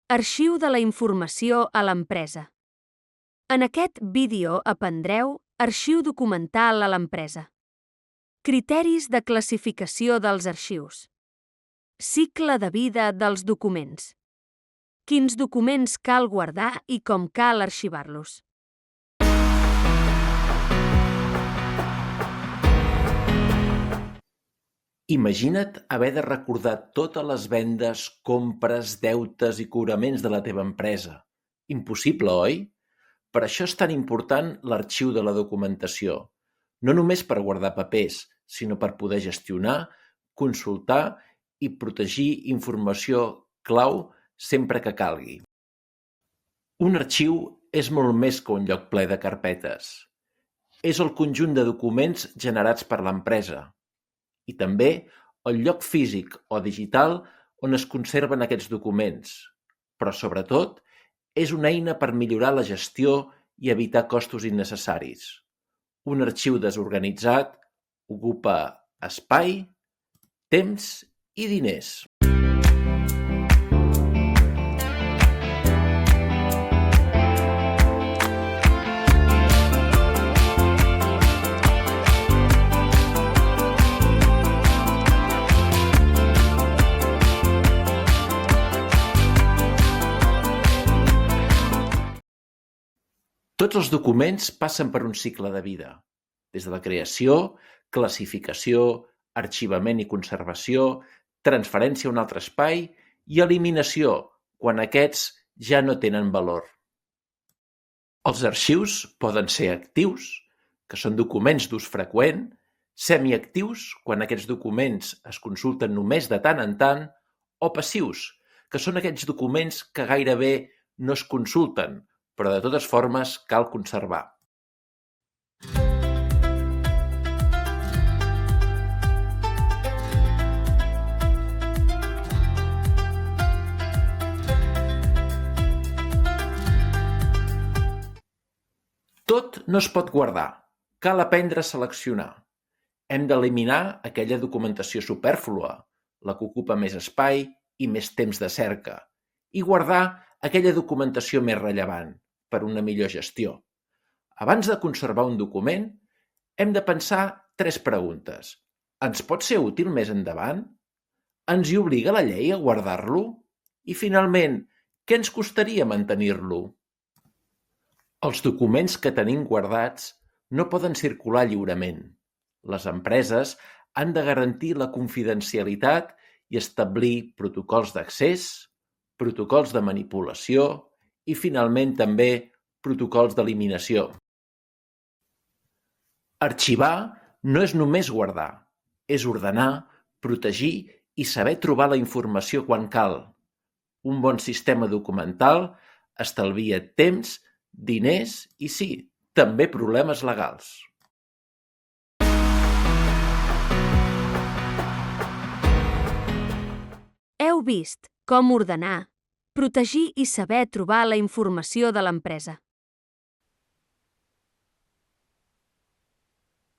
Arxiu de la informació a l'empresa. En aquest vídeo aprendreu arxiu documental a l'empresa. Criteris de classificació dels arxius. Cicle de vida dels documents. Quins documents cal guardar i com cal arxivar-los. Imagina't haver de recordar totes les vendes, compres, deutes i cobraments de la teva empresa. Impossible, oi? Per això és tan important l'arxiu de la documentació, no només per guardar papers, sinó per poder gestionar, consultar i protegir informació clau sempre que calgui. Un arxiu és molt més que un lloc ple de carpetes. És el conjunt de documents generats per l'empresa i també el lloc físic o digital on es conserven aquests documents, però sobretot és una eina per millorar la gestió i evitar costos innecessaris. Un arxiu desorganitzat ocupa espai, temps i diners. Tots els documents passen per un cicle de vida, des de la creació, classificació, arxivament i conservació, transferència a un altre espai i eliminació, quan aquests ja no tenen valor. Els arxius poden ser actius, que són documents d'ús freqüent, semiactius, quan aquests documents es consulten només de tant en tant, o passius, que són aquells documents que gairebé no es consulten, però de totes formes cal conservar. Tot no es pot guardar, cal aprendre a seleccionar. Hem d'eliminar aquella documentació supèrflua, la que ocupa més espai i més temps de cerca, i guardar aquella documentació més rellevant, per una millor gestió. Abans de conservar un document, hem de pensar 3 preguntes. Ens pot ser útil més endavant? Ens hi obliga la llei a guardar-lo? I finalment, què ens costaria mantenir-lo? Els documents que tenim guardats no poden circular lliurement. Les empreses han de garantir la confidencialitat i establir protocols d'accés, protocols de manipulació i, finalment, també protocols d'eliminació. Arxivar no és només guardar, és ordenar, protegir i saber trobar la informació quan cal. Un bon sistema documental estalvia temps, diners i, sí, també problemes legals. Heu vist com ordenar, protegir i saber trobar la informació de l'empresa.